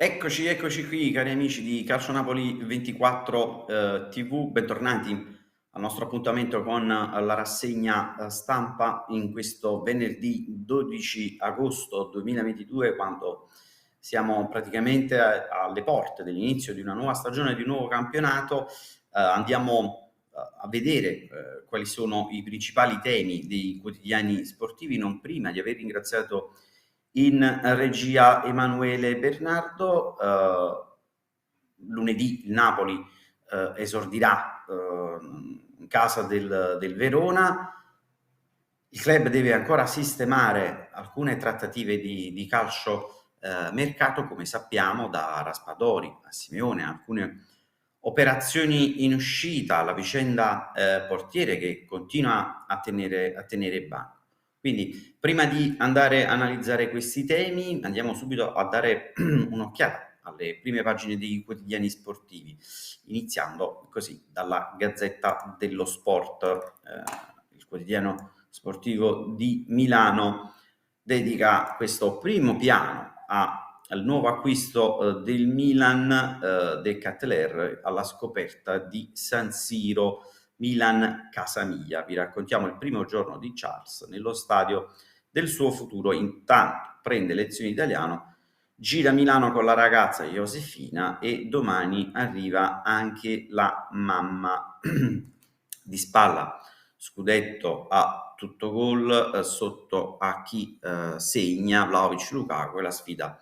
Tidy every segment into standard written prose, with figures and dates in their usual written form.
Eccoci qui cari amici di Calcio Napoli 24 TV, bentornati al nostro appuntamento con la rassegna stampa in questo venerdì 12 agosto 2022, quando siamo praticamente alle porte dell'inizio di una nuova stagione, di un nuovo campionato. Andiamo a vedere quali sono i principali temi dei quotidiani sportivi, non prima di aver ringraziato in regia Emanuele Bernardo. Lunedì il Napoli esordirà in casa del Verona. Il club deve ancora sistemare alcune trattative di calcio mercato, come sappiamo, da Raspadori a Simeone, alcune operazioni in uscita, la vicenda portiere che continua a tenere banco. Quindi, prima di andare a analizzare questi temi, andiamo subito a dare un'occhiata alle prime pagine dei quotidiani sportivi, iniziando così dalla Gazzetta dello Sport, il quotidiano sportivo di Milano dedica questo primo piano al nuovo acquisto del Milan, De Ketelaere, alla scoperta di San Siro. Milan Casamiglia. Vi raccontiamo il primo giorno di Charles nello stadio del suo futuro. Intanto prende lezioni di italiano, gira a Milano con la ragazza Josefina e domani arriva anche la mamma. Di spalla scudetto a tutto gol, sotto a chi segna Vlahovic Lukaku, è la sfida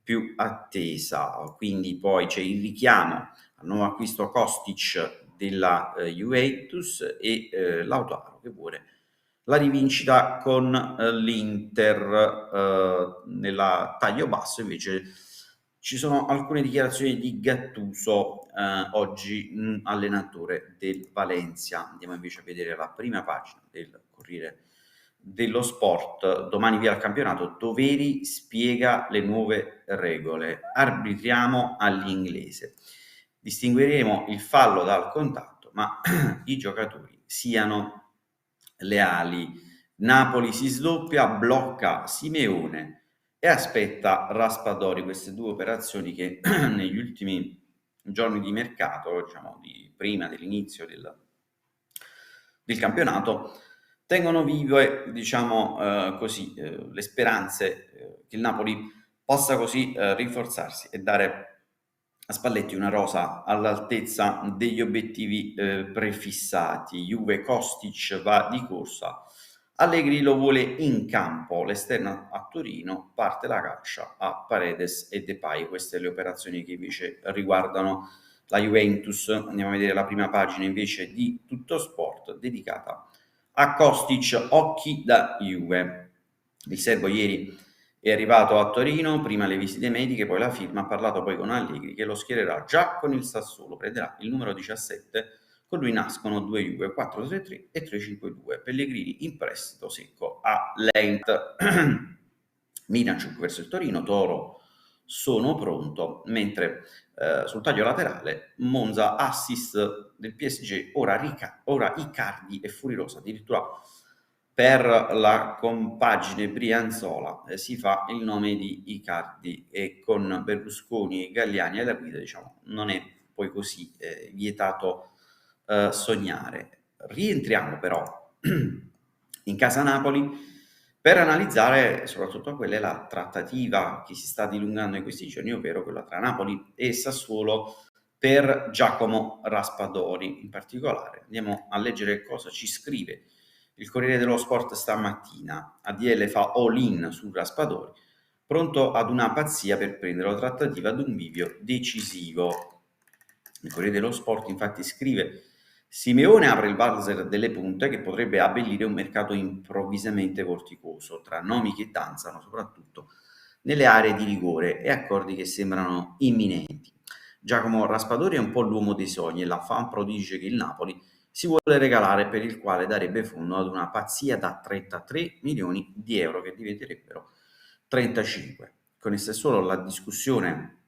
più attesa. Quindi poi c'è il richiamo al nuovo acquisto Kostic della Juventus e Lautaro che vuole la rivincita con l'Inter. Nella taglio basso invece ci sono alcune dichiarazioni di Gattuso, oggi allenatore del Valencia. Andiamo invece a vedere la prima pagina del Corriere dello Sport. Domani via al campionato, Doveri spiega le nuove regole, arbitriamo all'inglese, distingueremo il fallo dal contatto, ma i giocatori siano leali. Napoli si sdoppia, blocca Simeone e aspetta Raspadori. Queste due operazioni che negli ultimi giorni di mercato, diciamo prima dell'inizio del campionato, tengono vive, diciamo così, le speranze che il Napoli possa così rinforzarsi e dare a Spalletti una rosa all'altezza degli obiettivi prefissati. Juve Kostic va di corsa, Allegri lo vuole in campo, l'esterno a Torino, parte la caccia a Paredes e Depay. Queste le operazioni che invece riguardano la Juventus. Andiamo a vedere la prima pagina invece di Tutto Sport, dedicata a Kostic, occhi da Juve. Il serbo ieri è arrivato a Torino, prima le visite mediche, poi la firma, ha parlato poi con Allegri che lo schiererà già con il Sassuolo, prenderà il numero 17, con lui nascono due Juve, 4-3-3 e 3-5-2. Pellegrini in prestito secco a Lent. Minaciuk verso il Torino, Toro sono pronto, mentre sul taglio laterale Monza assist del PSG, ora Icardi e Furirosa, addirittura per la compagine Brianzola si fa il nome di Icardi, e con Berlusconi e Galliani alla guida, diciamo, non è poi così vietato sognare. Rientriamo però in casa Napoli per analizzare soprattutto quella è la trattativa che si sta dilungando in questi giorni, ovvero quella tra Napoli e Sassuolo per Giacomo Raspadori. In particolare andiamo a leggere cosa ci scrive il Corriere dello Sport stamattina. ADL fa all-in su Raspadori, pronto ad una pazzia per prendere la trattativa ad un bivio decisivo. Il Corriere dello Sport infatti scrive: Simeone apre il valzer delle punte che potrebbe abbellire un mercato improvvisamente vorticoso, tra nomi che danzano soprattutto nelle aree di rigore e accordi che sembrano imminenti. Giacomo Raspadori è un po' l'uomo dei sogni e la fan prodige che il Napoli si vuole regalare, per il quale darebbe fondo ad una pazzia da 33 milioni di euro che diventerebbero 35. Con il Sassuolo la discussione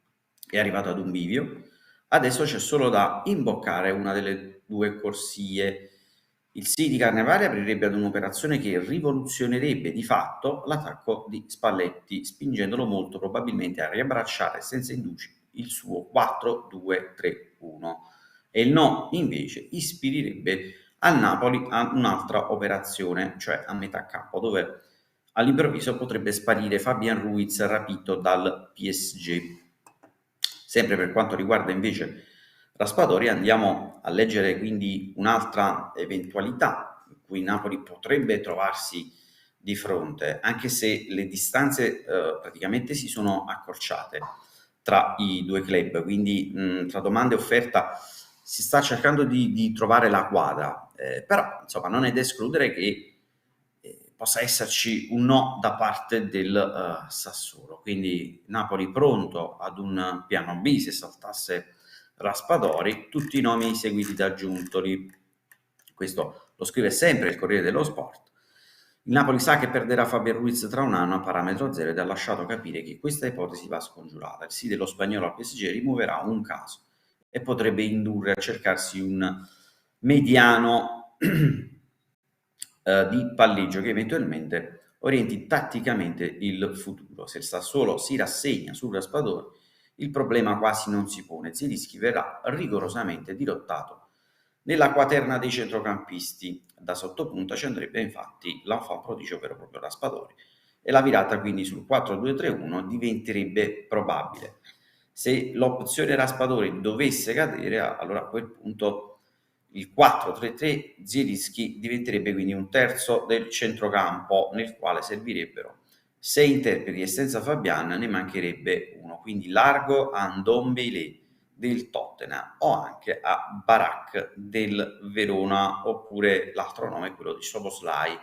è arrivata ad un bivio. Adesso c'è solo da imboccare una delle due corsie. Il sì di Carnevale aprirebbe ad un'operazione che rivoluzionerebbe di fatto l'attacco di Spalletti, spingendolo molto probabilmente a riabbracciare senza indugi il suo 4-2-3-1 e il no invece ispirerebbe al Napoli a un'altra operazione, cioè a metà campo, dove all'improvviso potrebbe sparire Fabian Ruiz rapito dal PSG. Sempre per quanto riguarda invece Raspadori, andiamo a leggere quindi un'altra eventualità in cui Napoli potrebbe trovarsi di fronte, anche se le distanze praticamente si sono accorciate tra i due club, quindi tra domanda e offerta si sta cercando di trovare la quadra, però insomma non è da escludere che possa esserci un no da parte del Sassuolo, quindi Napoli pronto ad un piano B se saltasse Raspadori, tutti i nomi seguiti da Giuntoli. Questo lo scrive sempre il Corriere dello Sport. Il Napoli sa che perderà Fabian Ruiz tra un anno a parametro zero ed ha lasciato capire che questa ipotesi va scongiurata. Il sì dello spagnolo al PSG rimuoverà un caso e potrebbe indurre a cercarsi un mediano di palleggio che eventualmente orienti tatticamente il futuro. Se il Sassuolo si rassegna sul Raspadori, il problema quasi non si pone, Zielinski verrà rigorosamente dirottato nella quaterna dei centrocampisti. Da sottopunta ci andrebbe infatti l'enfant prodigio, ovvero proprio Raspadori, e la virata quindi sul 4-2-3-1 diventerebbe probabile. Se l'opzione Raspadori dovesse cadere, allora a quel punto il 4-3-3 Zielinski diventerebbe quindi un terzo del centrocampo nel quale servirebbero 6 interpreti e senza Fabian ne mancherebbe uno, quindi largo a Ndombele del Tottenham o anche a Barak del Verona, oppure l'altro nome è quello di Szoboszlai,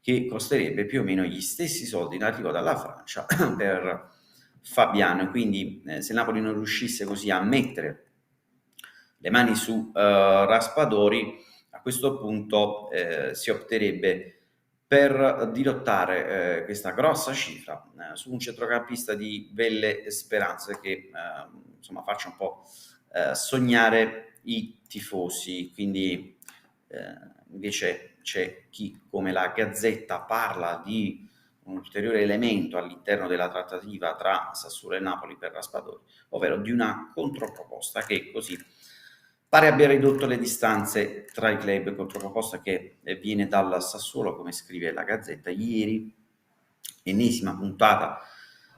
che costerebbe più o meno gli stessi soldi in arrivo dalla Francia per Fabian. Quindi se Napoli non riuscisse così a mettere le mani su Raspadori, a questo punto si opterebbe per dirottare questa grossa cifra su un centrocampista di belle speranze che insomma faccia un po' sognare i tifosi. Quindi invece c'è chi, come la Gazzetta, parla di un ulteriore elemento all'interno della trattativa tra Sassuolo e Napoli per Raspadori, ovvero di una controproposta che così pare abbia ridotto le distanze tra i club, controproposta che viene dal Sassuolo, come scrive la Gazzetta ieri, ennesima puntata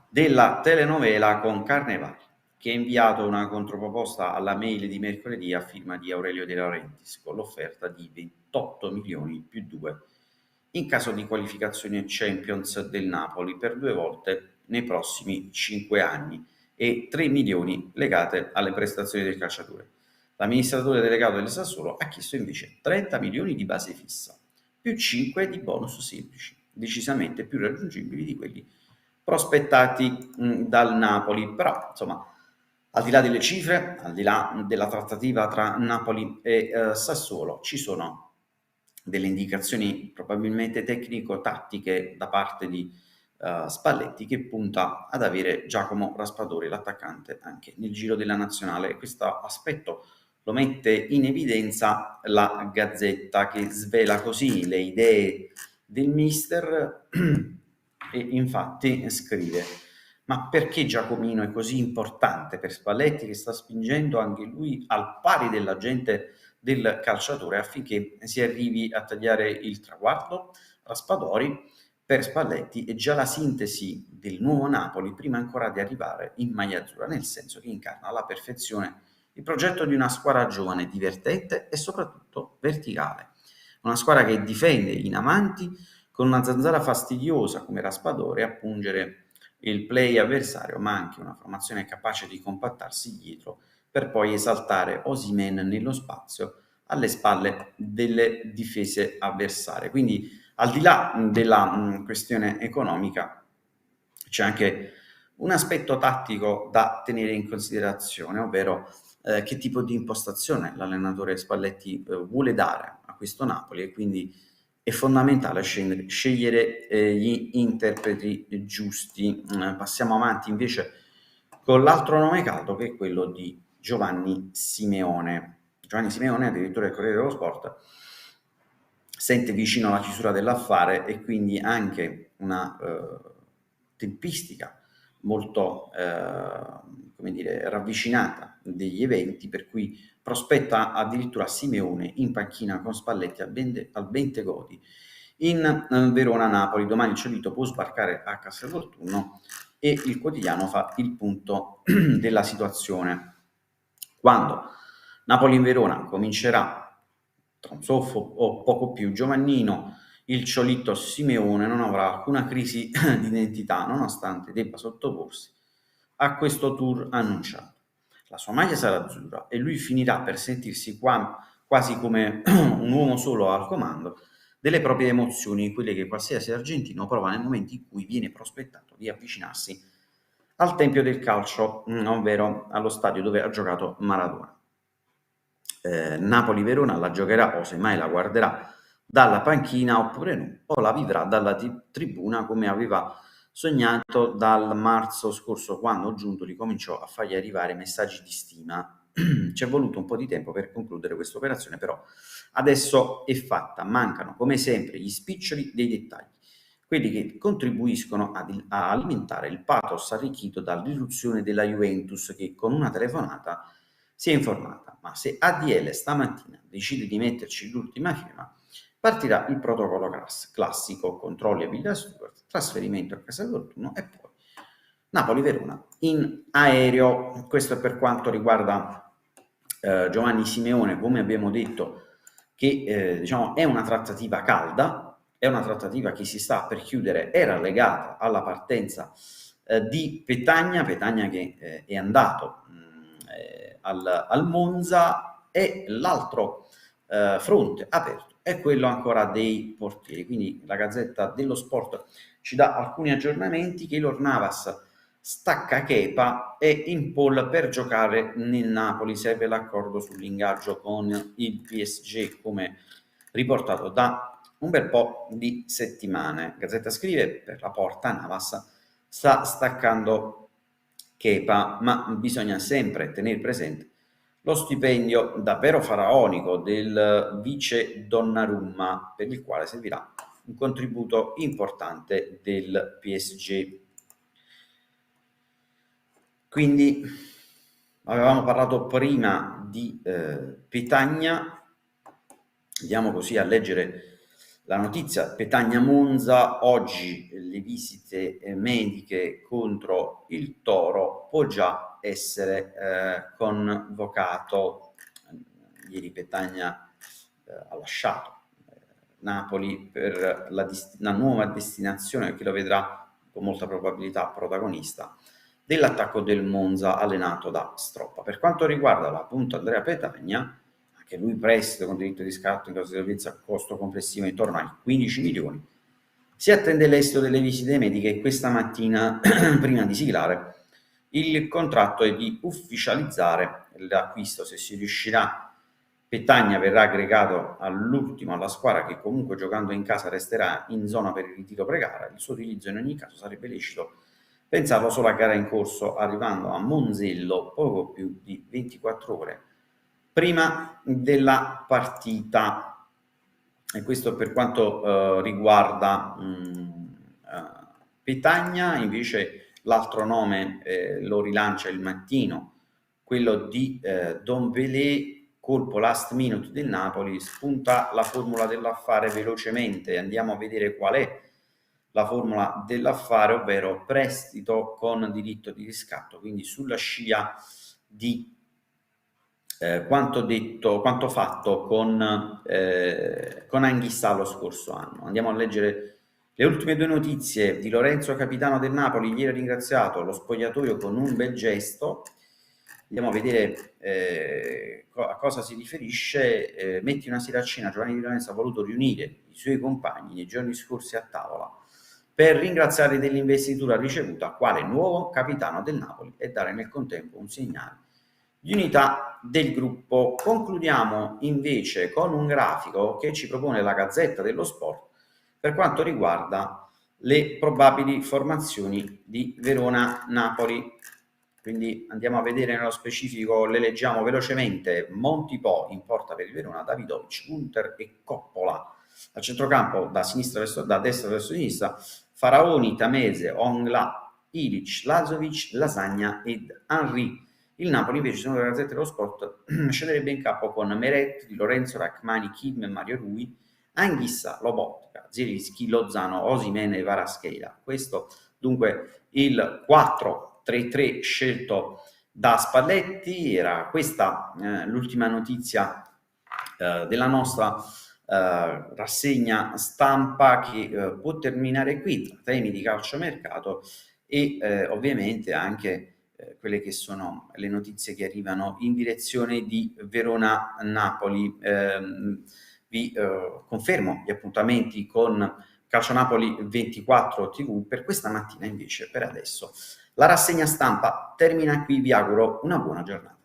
della telenovela con Carnevale, che ha inviato una controproposta alla mail di mercoledì a firma di Aurelio De Laurentiis con l'offerta di 28 milioni più 2 in caso di qualificazione Champions del Napoli per 2 volte nei prossimi 5 anni e 3 milioni legate alle prestazioni del calciatore. L'amministratore delegato del Sassuolo ha chiesto invece 30 milioni di base fissa più 5 di bonus semplici, decisamente più raggiungibili di quelli prospettati dal Napoli. Però, insomma, al di là delle cifre, al di là della trattativa tra Napoli e Sassuolo, ci sono delle indicazioni probabilmente tecnico-tattiche da parte di Spalletti, che punta ad avere Giacomo Raspadori, l'attaccante, anche nel giro della nazionale. Questo aspetto lo mette in evidenza la Gazzetta, che svela così le idee del mister e infatti scrive: ma perché Giacomino è così importante per Spalletti, che sta spingendo anche lui al pari della gente del calciatore affinché si arrivi a tagliare il traguardo? Raspadori per Spalletti è già la sintesi del nuovo Napoli prima ancora di arrivare in maglia azzurra, nel senso che incarna alla perfezione il progetto di una squadra giovane, divertente e soprattutto verticale. Una squadra che difende in avanti con una zanzara fastidiosa come Raspadori a pungere il play avversario, ma anche una formazione capace di compattarsi dietro per poi esaltare Osimhen nello spazio alle spalle delle difese avversarie. Quindi al di là della questione economica c'è anche un aspetto tattico da tenere in considerazione, ovvero che tipo di impostazione l'allenatore Spalletti vuole dare a questo Napoli, e quindi è fondamentale scegliere gli interpreti giusti. Passiamo avanti invece con l'altro nome caldo, che è quello di Giovanni Simeone. Giovanni Simeone, addirittura il Corriere dello Sport, sente vicino alla chiusura dell'affare e quindi anche una tempistica molto come dire, ravvicinata degli eventi, per cui prospetta addirittura Simeone in panchina con Spalletti al Bentegodi in Verona-Napoli. Domani il Ciolito può sbarcare a Castelvolturno e il quotidiano fa il punto della situazione. Quando Napoli in Verona comincerà tra un soffo o poco più Giovannino, il Ciolito Simeone non avrà alcuna crisi di identità nonostante debba sottoporsi a questo tour annunciato. La sua maglia sarà azzurra e lui finirà per sentirsi quasi come un uomo solo al comando delle proprie emozioni, quelle che qualsiasi argentino prova nel momento in cui viene prospettato di avvicinarsi al tempio del calcio, ovvero allo stadio dove ha giocato Maradona. Napoli-Verona la giocherà o semmai la guarderà dalla panchina oppure no, o la vivrà dalla tribuna come aveva sognato dal marzo scorso, quando Giuntoli cominciò a fargli arrivare messaggi di stima. Ci è voluto un po' di tempo per concludere questa operazione, però adesso è fatta. Mancano come sempre gli spiccioli dei dettagli, quelli che contribuiscono a alimentare il pathos arricchito dall'irruzione della Juventus, che con una telefonata si è informata, ma se ADL stamattina decide di metterci l'ultima firma, partirà il protocollo classico: controlli a Villa Stuart, trasferimento a Castelvolturno e poi Napoli-Verona in aereo. Questo è per quanto riguarda Giovanni Simeone. Come abbiamo detto, che diciamo è una trattativa calda, è una trattativa che si sta per chiudere, era legata alla partenza di Petagna che è andato al Monza, e l'altro fronte aperto è quello ancora dei portieri. Quindi la Gazzetta dello Sport ci dà alcuni aggiornamenti: che Keylor Navas stacca Kepa e in pole per giocare nel Napoli, serve l'accordo sull'ingaggio con il PSG, come riportato da un bel po' di settimane. Gazzetta scrive: per la porta Navas sta staccando Kepa, ma bisogna sempre tenere presente lo stipendio davvero faraonico del vice Donnarumma, per il quale servirà un contributo importante del PSG. Quindi avevamo parlato prima di Petagna, andiamo così a leggere la notizia. Petagna-Monza, oggi le visite mediche contro il Toro, può già essere convocato. Ieri Petagna ha lasciato Napoli per la nuova destinazione, che lo vedrà con molta probabilità protagonista dell'attacco del Monza allenato da Stroppa. Per quanto riguarda la punta Andrea Petagna, anche lui prestito con diritto di scatto in caso di salvezza, costo complessivo intorno ai 15 milioni, si attende l'esito delle visite mediche questa mattina prima di siglare il contratto e di ufficializzare l'acquisto. Se si riuscirà, Petagna verrà aggregato all'ultimo alla squadra, che comunque giocando in casa resterà in zona per il ritiro pre-gara. Il suo utilizzo in ogni caso sarebbe lecito pensarlo solo a gara in corso, arrivando a Monzello poco più di 24 ore prima della partita. E questo per quanto riguarda Petagna. Invece l'altro nome lo rilancia il Mattino, quello di Dombele, colpo last minute del Napoli. Spunta la formula dell'affare velocemente, andiamo a vedere qual è la formula dell'affare, ovvero prestito con diritto di riscatto, quindi sulla scia di quanto fatto con Anghissà lo scorso anno. Andiamo a leggere le ultime due notizie di Lorenzo, capitano del Napoli. Ieri ha ringraziato lo spogliatoio con un bel gesto. Andiamo a vedere a cosa si riferisce. Metti una sera a cena, Giovanni Di Lorenzo ha voluto riunire i suoi compagni nei giorni scorsi a tavola per ringraziare dell'investitura ricevuta quale nuovo capitano del Napoli e dare nel contempo un segnale di unità del gruppo. Concludiamo invece con un grafico che ci propone la Gazzetta dello Sport per quanto riguarda le probabili formazioni di Verona-Napoli. Quindi andiamo a vedere nello specifico, le leggiamo velocemente. Montipò in porta per il Verona, Davidovic, Gunter e Coppola. A centrocampo, da destra verso sinistra, Faraoni, Tamese, Ongla, Ilic, Lazovic, Lasagna ed Henry. Il Napoli invece, secondo la Gazzetta dello Sport, scenderebbe in campo con Meret, Di Lorenzo, Rachmani, Kim e Mario Rui, Anghissa, Lobotka, Zielinski, Lozano, Osimhen e Kvaratskhelia. Questo dunque il 4-3-3 scelto da Spalletti. Era questa l'ultima notizia della nostra rassegna stampa, che può terminare qui, tra temi di calciomercato e ovviamente anche quelle che sono le notizie che arrivano in direzione di Verona-Napoli. Vi confermo gli appuntamenti con Calcio Napoli 24 TV per questa mattina. Invece per adesso la rassegna stampa termina qui, vi auguro una buona giornata.